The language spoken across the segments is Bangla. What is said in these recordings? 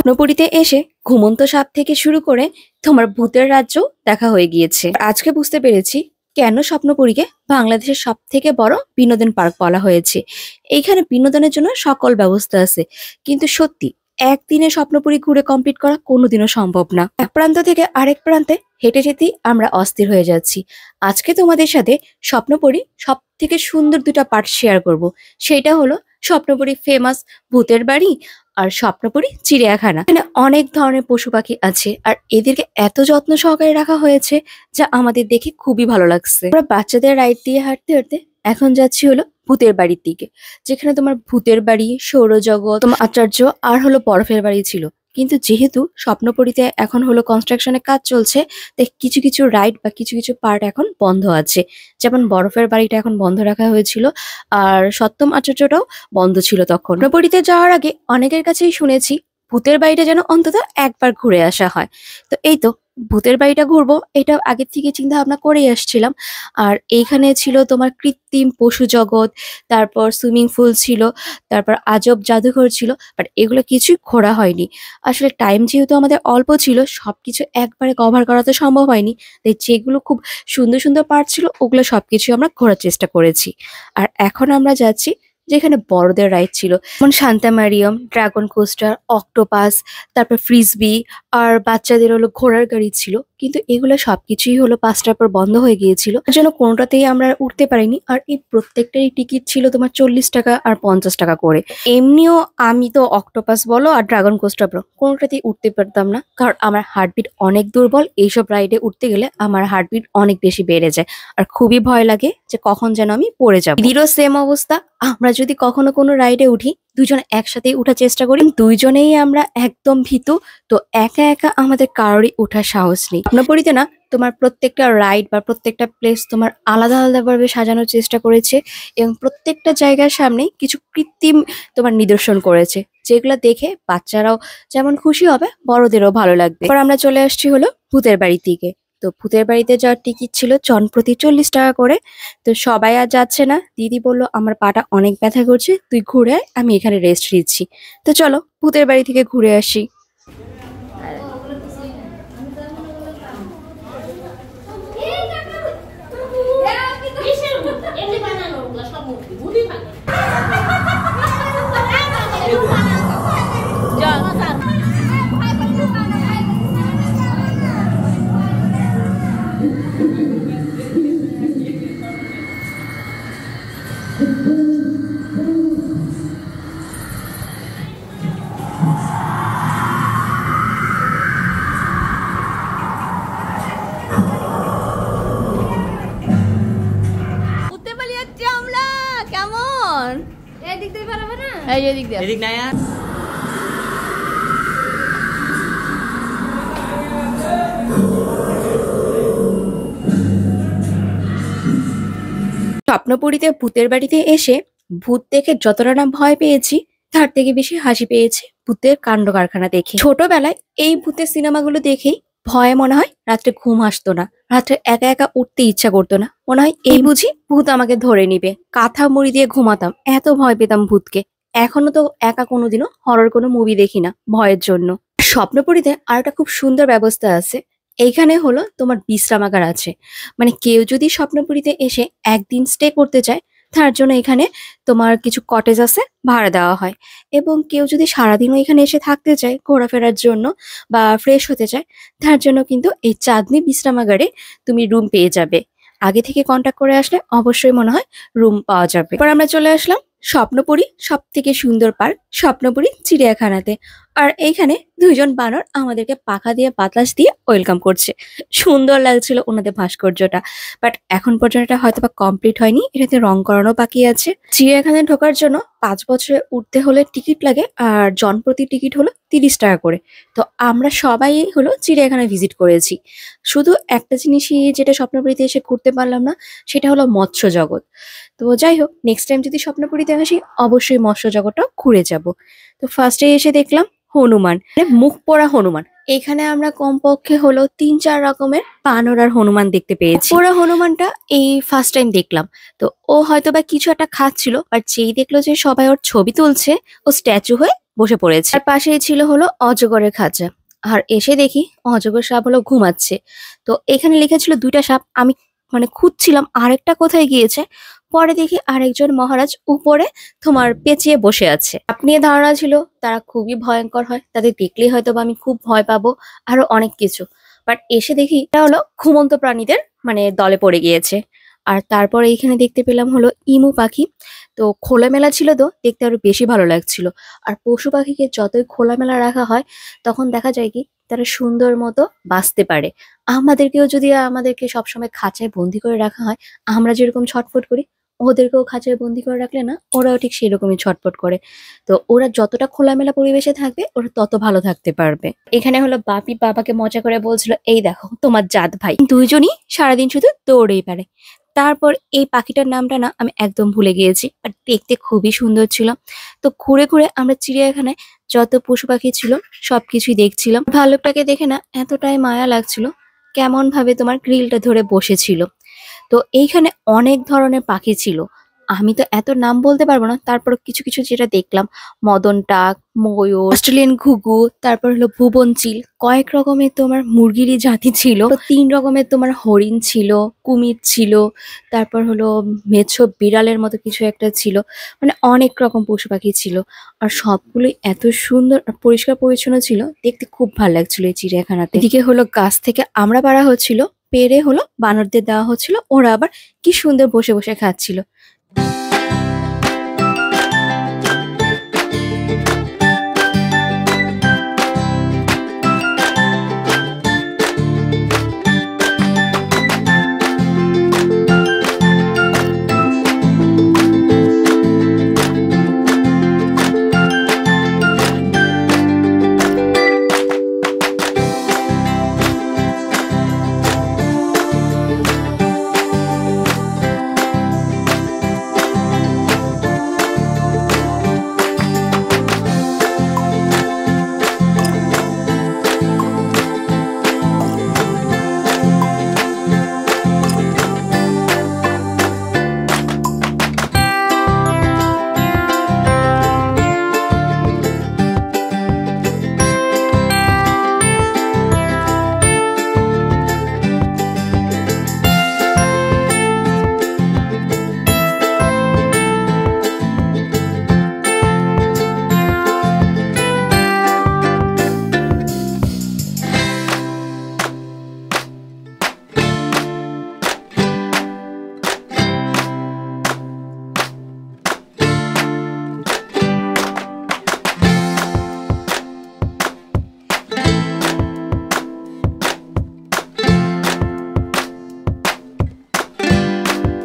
স্বপ্নপুরীতে এসে ঘুমন্ত সাপ থেকে শুরু করে তোমার ভূতের রাজ্য দেখা হয়ে গিয়েছে। আজকে বুঝতে পেরেছি কেন স্বপ্নপুরীকে বাংলাদেশের সব থেকে বড় বিনোদন পার্ক বলা হয়েছে। এইখানে বিনোদনের জন্য সকল ব্যবস্থা আছে, কিন্তু সত্যি একদিনে স্বপ্নপুরী ঘুরে কমপ্লিট করা কোনোদিনও সম্ভব না। এক প্রান্ত থেকে আরেক প্রান্তে হেঁটে যেতেই আমরা অস্থির হয়ে যাচ্ছি। আজকে তোমাদের সাথে স্বপ্নপুরী সব থেকে সুন্দর দুটা পার্ট শেয়ার করব। সেটা হলো স্বপ্নপুরী ফেমাস ভূতের বাড়ি আর স্বপ্নপুরী চিড়িয়াখানা। এখানে অনেক ধরনের পশু পাখি আছে আর এদেরকে এত যত্ন সহকারে রাখা হয়েছে যা আমাদের দেখে খুবই ভালো লাগছে। আমরা বাচ্চাদের রাইড দিয়ে হাঁটতে হাঁটতে এখন যাচ্ছি হলো ভূতের বাড়ির দিকে, যেখানে তোমার ভূতের বাড়ি, সৌরজগৎ, তোমার আচার্য আর হলো বরফের বাড়ি ছিল। কিন্তু যেহেতু স্বপ্নপুরীতে এখন হলো কনস্ট্রাকশনের কাজ চলছে, তাই কিছু কিছু রাইড বা কিছু কিছু পার্ট এখন বন্ধ আছে। যেমন বরফের বাড়িটা এখন বন্ধ রাখা হয়েছিল, আর সপ্তম আচার্যটাও বন্ধ ছিল তখন। স্বপ্নপুরীতে যাওয়ার আগে অনেকের কাছেই শুনেছি ভূতের বাড়িটা যেন অন্তত একবার ঘুরে আসা হয়। তো এই তো ভূতের বাড়িটা ঘুরবো, এটা আগের থেকে চিন্তা ভাবনা করেই আসছিলাম। আর এইখানে ছিল তোমার কৃত্রিম পশু জগৎ, তারপর সুইমিং পুল ছিল, তারপর আজব জাদুঘর ছিল। বাট এগুলো কিছুই ঘোরা হয়নি। আসলে টাইম যেহেতু আমাদের অল্প ছিল, সবকিছু একবারে কভার করা তো সম্ভব হয়নি। তাই যেগুলো খুব সুন্দর সুন্দর পার্ট ছিল ওগুলো সবকিছু আমরা ঘোরার চেষ্টা করেছি। আর এখন আমরা যাচ্ছি যেখানে বড়দের রাইড ছিল, যেমন শান্তামারিয়াম, ড্রাগন কোস্টার, অক্টোপাস, তারপর ফ্রিসবি, আর বাচ্চাদের হলো ঘোড়ার গাড়ি ছিল। কিন্তু এগুলো সবকিছুই হলো 5টার পর বন্ধ হয়ে গিয়েছিল, তার জন্য কোনোটাতেই আমরা উঠতে পারিনি। আর এই প্রত্যেকটারই টিকিট ছিল তোমার 40 টাকা আর 50 টাকা করে। এমনিও আমি তো অক্টোপাস বলো আর ড্রাগন কোস্টার বলো কোনোটাতেই উঠতে পারতাম না, কারণ আমার হার্টবিট অনেক দুর্বল। এইসব রাইডে উঠতে গেলে আমার হার্টবিট অনেক বেশি বেড়ে যায় আর খুবই ভয় লাগে যে কখন যেন আমি পড়ে যাবো। দিদিরও সেম অবস্থা। আমরা যদি কখনো কোনো রাইডে উঠি, দুজন একসাথেই উঠার চেষ্টা করি, দুইজনেই আমরা একদম ভীতু। তো একা একা আমাদের কারোরই ওঠার সাহস নেই। স্বপ্নপুরীতে না তোমার প্রত্যেকটা রাইড বা প্রত্যেকটা প্লেস তোমার আলাদা আলাদা ভাবে সাজানোর চেষ্টা করেছে, এবং প্রত্যেকটা জায়গার সামনে কিছু কৃত্রিম তোমার নিদর্শন করেছে, যেগুলো দেখে বাচ্চারাও যেমন খুশি হবে, বড়দেরও ভালো লাগবে। এবার আমরা চলে আসছি হলো ভূতের বাড়ির দিকে। তো ভূতের বাড়িতে যাওয়ার টিকিট ছিল জনপ্রতি 40 টাকা করে। তো সবাই আর যাচ্ছে না। দিদি বললো আমার পাটা অনেক ব্যথা করছে, তুই ঘুরে আয়, আমি এখানে রেস্ট নিচ্ছি। তো চলো ভূতের বাড়ি থেকে ঘুরে আসি। স্বপ্নপুরীতে ভূতের বাড়িতে এসে ভূত দেখে যতটা না ভয় পেয়েছি, তার থেকে বেশি হাসি পেয়েছি ভূতের কাণ্ড কারখানা দেখে। ছোটবেলায় এই ভূতের সিনেমাগুলো দেখেই ভয়ে মনে হয় রাত্রে ঘুম আসতো না, রাত্রে একা একা উঠতে ইচ্ছা করতো না, মনে হয় এই বুঝি ভূত আমাকে ধরে নিবে। কাঁথা মুড়ি দিয়ে ঘুমাতাম, এত ভয় পেতাম ভূতকে। এখনো তো একা কোনোদিনও হরর কোনো মুভি দেখি না ভয়ের জন্য। স্বপ্নপুরীতে আর একটা খুব সুন্দর ব্যবস্থা আছে। এইখানে হলো তোমার বিশ্রামাগার আছে, মানে কেউ যদি স্বপ্নপুরীতে এসে একদিন স্টে করতে চায়, তার জন্য এখানে তোমার কিছু কটেজ আছে, ভাড়া দেওয়া হয়। এবং কেউ যদি সারাদিনও এখানে এসে থাকতে চায় ঘোরাফেরার জন্য বা ফ্রেশ হতে চায়, তার জন্য কিন্তু এই চাঁদনি বিশ্রামাগারে তুমি রুম পেয়ে যাবে। আগে থেকে কন্ট্যাক্ট করে আসলে অবশ্যই মনে হয় রুম পাওয়া যাবে। এবার আমরা চলে আসলাম স্বপ্নপুরী সব থেকে সুন্দর পার্ক স্বপ্নপুরী চিড়িয়াখানাতে। আর এইখানে দুইজন বানর আমাদেরকে পাখা দিয়ে বাতাস দিয়ে ওয়েলকাম করছে। সুন্দর লাগছিল ওনাদের ভাস্কর্যটা। বাট এখন পর্যন্ত এটা হয়তো বা কমপ্লিট হয়নি, এটাতে রং করানো বাকি আছে। চিড়িয়াখানায় ঢোকার জন্য 5 বছরে উঠতে হলে টিকিট লাগে, আর জনপ্রতি টিকিট হলো 30 টাকা করে। তো আমরা সবাই হলো চিড়িয়াখানায় ভিজিট করেছি। শুধু একটা জিনিসই যেটা স্বপ্নপুরীতে এসে ঘুরতে পারলাম না, সেটা হলো মৎস্য জগৎ। তো যাই হোক, নেক্সট টাইম যদি স্বপ্নপুরীতে আসি অবশ্যই মৎস্য জগৎটা ঘুরে যাব। তো ফার্স্টে এসে দেখলাম হনুমান, মানে মুখ পোড়া হনুমান। এখানে আমরা কমপক্ষে হলো 3-4 রকমের বানর আর হনুমান দেখতে পেয়েছি। পোড়া হনুমানটা এই ফার্স্ট টাইম দেখলাম। তো ও হয়তো বা কিছু একটা খাচ্ছিল, আর যেই দেখলো যে সবাই ওর ছবি তুলছে, ও স্ট্যাচু হয়ে বসে পড়েছে। আর পাশেই ছিল হলো অজগরের খাঁচা। আর এসে দেখি অজগর সাপ হলো ঘুমাচ্ছে। তো এখানে লেখা ছিল ২টা সাপ। আমি খুঁজছিলাম আরেকটা কোথায় গিয়েছে। পরে দেখি আরেকজন মহারাজ উপরে পেঁচিয়ে বসে আছে। সাপ নিয়ে ধারণা ছিল তারা খুবই ভয়ঙ্কর হয়। তাদের দেখলেই হয়তোবা আমি খুব ভয় পাবো, আরো অনেক কিছু। বাট এসে দেখি এটা হলো ঘুমন্ত প্রাণীদের দলে পড়ে গিয়েছে। আর তারপরে এইখানে দেখতে পেলাম হলো ইমু পাখি। তো খোলামেলা ছিল তো দেখতে আরো বেশি ভালো লাগছিল। আর পশু পাখিকে যতই খোলামেলা রাখা হয় তখন দেখা যায় কি তারা সুন্দর মতো বাঁচতে পারে। আমাদেরকে সবসময় খাঁচায় বন্দি করে রাখা হয়, আমরা যেরকম ছটফট করি ওদেরকেও খাঁচায় বন্দি করে রাখলে না ওরাও ঠিক সেরকমই ছটফট করে। তো ওরা যতটা খোলামেলা পরিবেশে থাকবে ওরা তত ভালো থাকতে পারবে। এখানে হলো বাপি বাবাকে মজা করে বলছিল, এই দেখো তোমার জাত ভাই দুইজনই সারাদিন শুধু দৌড়েই পারে। তারপর এই পাখিটার নামটা না আমি একদম ভুলে গিয়েছি, বাট দেখতে খুবই সুন্দর ছিল। তো ঘুরে ঘুরে আমরা চিড়িয়াখানায় যত পশু পাখি ছিল সবকিছুই দেখছিলাম। ভাল্লুকটাকে দেখে না এতটাই মায়া লাগছিল, কেমন ভাবে তোমার গ্রিলটা ধরে বসেছিল। তো এইখানে অনেক ধরনের পাখি ছিল, আমি তো এত নাম বলতে পারবো না। তারপর কিছু কিছু যেটা দেখলাম, মদন টাক, ময়ূর, অস্ট্রেলিয়ান ঘুঘু, তারপর হলো ভুবন চিল, কয়েক রকমের তোমার মুরগিরই জাতি ছিল, তো ৩ রকমের তোমার হরিণ ছিল, কুমির ছিল, তারপর হলো মেছো বিড়ালের মতো কিছু একটা ছিল। অনেক রকম পশু পাখি ছিল। আর সবগুলোই এত সুন্দর আর পরিষ্কার পরিচ্ছন্ন ছিল, দেখতে খুব ভালো লাগছিল এই চিড়িয়াখানাতে। এদিকে হলো গাছ থেকে আমরা পাড়া হচ্ছিল, পেরে হলো বানরদের দেওয়া হচ্ছিল, ওরা আবার কি সুন্দর বসে বসে খাচ্ছিল।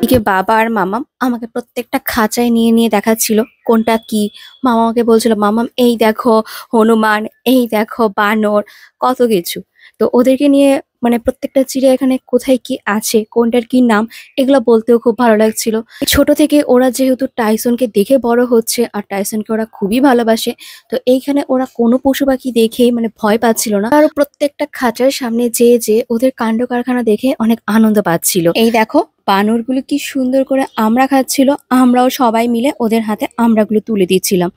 এদিকে বাবা আর মামাম আমাকে প্রত্যেকটা খাঁচায় নিয়ে নিয়ে দেখাচ্ছিল কোনটা কি। মামা আমাকে বলছিল, মামাম এই দেখো হনুমান, এই দেখো বানর, কত কিছু। তো ওদেরকে নিয়ে প্রত্যেকটা চিড়িয়াখানে কোথায় কি আছে, কোনটার কি নাম, এগুলো বলতেও খুব ভালো লাগছিল। ছোট থেকে ওরা যেহেতু টাইসনকে দেখে বড় হচ্ছে আর টাইসনকে ওরা খুবই ভালোবাসে, তো এইখানে ওরা কোনো পশু পাখি দেখে ভয় পাচ্ছিল না। আর প্রত্যেকটা খাঁচার সামনে যে ওদের কাণ্ড কারখানা দেখে অনেক আনন্দ পাচ্ছিল। এই দেখো বানরগুলো কি সুন্দর করে আমড়া খাচ্ছিল, আমরাও সবাই মিলে ওদের হাতে আমড়াগুলো তুলে দিচ্ছিলাম।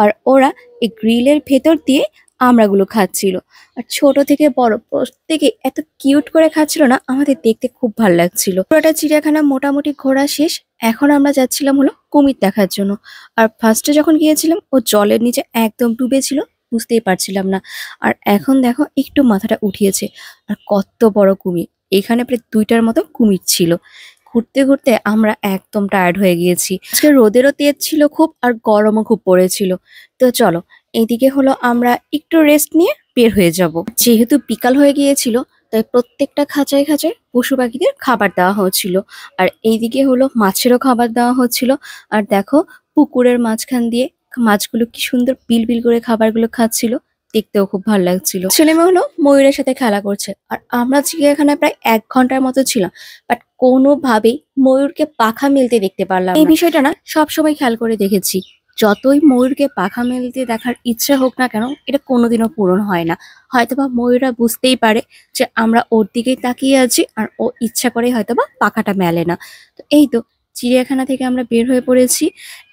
আর ওরা এই গ্রিলের ভেতর দিয়ে আমড়াগুলো খাচ্ছিল। আর ছোট থেকে বড় প্রত্যেকে এত কিউট করে খাচ্ছিল না, আমাদের দেখতে খুব ভালো লাগছিল। পুরোটা চিড়িয়াখানা মোটামুটি ঘোরা শেষ। এখন আমরা যাচ্ছিলাম হলো কুমির দেখার জন্য। আর ফার্স্টে যখন গিয়েছিলাম ও জলের নিচে একদম ডুবে ছিল, বুঝতেই পারছিলাম না। আর এখন দেখো একটু মাথাটা উঠিয়েছে। আর কত বড় কুমির, এখানে প্রায় 2টার মতো কুমির ছিল। ঘুরতে ঘুরতে আমরা একদম টায়ার্ড হয়ে গিয়েছি। আজকে রোদেরও তেজ ছিল খুব, আর গরমও খুব পড়েছিল। তো চলো এইদিকে হলো আমরা একটু রেস্ট নিয়ে বের হয়ে যাব। যেহেতু বিকাল হয়ে গিয়েছিল তাই প্রত্যেকটা খাঁচায় খাঁচায় পশু পাখিদের খাবার দেওয়া হচ্ছিল। আর এইদিকে হলো মাছেরও খাবার দেওয়া হচ্ছিল। আর দেখো পুকুরের মাঝখান দিয়ে মাছগুলো কি সুন্দর বিল বিল করে খাবারগুলো খাচ্ছিল, দেখতেও খুব ভালো লাগছিল। ছেলে মেয়ে হলো ময়ূরের সাথে খেলা করছে, আর আমরা চিড়িয়াখানায় প্রায় 1 ঘন্টার মতো ছিলাম, বাট কোনোভাবেই ময়ূরকে পাখা মেলতে দেখতে পারলাম না। এই বিষয়টা না সবসময় খেয়াল করে দেখেছি, যতই ময়ূরকে পাখা মেলতে দেখার ইচ্ছা হোক না কেন এটা কোনোদিনও পূরণ হয় না। হয়তোবা ময়ূররা বুঝতেই পারে যে আমরা ওর দিকেই তাকিয়ে আছি আর ও ইচ্ছা করে হয়তোবা পাখাটা মেলে না। তো এই তো চিড়িয়াখানা থেকে আমরা বের হয়ে পড়েছি।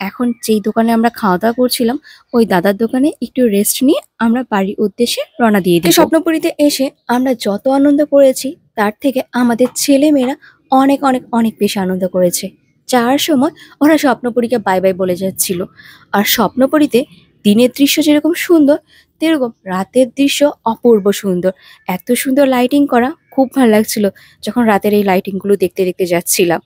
এখন যেই দোকানে আমরা খাওয়া দাওয়া করছিলাম ওই দাদার দোকানে একটু রেস্ট নিয়ে আমরা বাড়ির উদ্দেশ্যে রওনা দিয়ে দিই। স্বপ্নপুরীতে এসে আমরা যত আনন্দ করেছি তার থেকে আমাদের ছেলেমেয়েরা অনেক অনেক অনেক বেশি আনন্দ করেছে। যাওয়ার সময় ওরা স্বপ্নপুরীকে বাই বাই বলে যাচ্ছিল। আর স্বপ্নপুরীতে দিনের দৃশ্য যেরকম সুন্দর তেরকম রাতের দৃশ্য অপূর্ব সুন্দর। এত সুন্দর লাইটিং করা, খুব ভালো লাগছিল যখন রাতের এই লাইটিং গুলো দেখতে দেখতে যাচ্ছিলাম।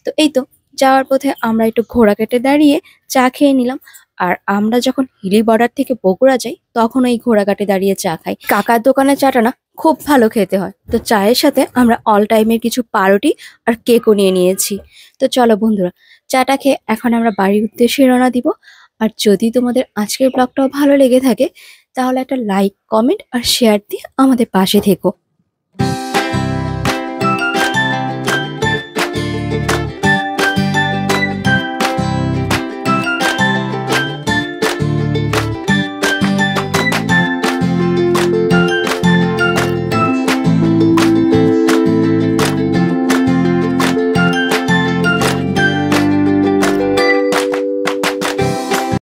তো এই তো যাওয়ার পথে আমরা একটু ঘোড়া কেটে দাঁড়িয়ে চা খেয়ে নিলাম। আর আমরা যখন হিলি বর্ডার থেকে বগুড়া যাই তখন ওই ঘোড়াঘাটে দাঁড়িয়ে চা খাই। কাকার দোকানের চাটা না খুব ভালো খেতে হয়। তো চায়ের সাথে আমরা অল টাইমের কিছু পাউরুটি আর কেকও নিয়ে নিয়েছি। তো চলো বন্ধুরা, চাটা খেয়ে এখন আমরা বাড়ির উদ্দেশ্যে রওনা দিব। আর যদি তোমাদের আজকের ব্লগটাও ভালো লেগে থাকে তাহলে একটা লাইক, কমেন্ট আর শেয়ার দিয়ে আমাদের পাশে থেকো।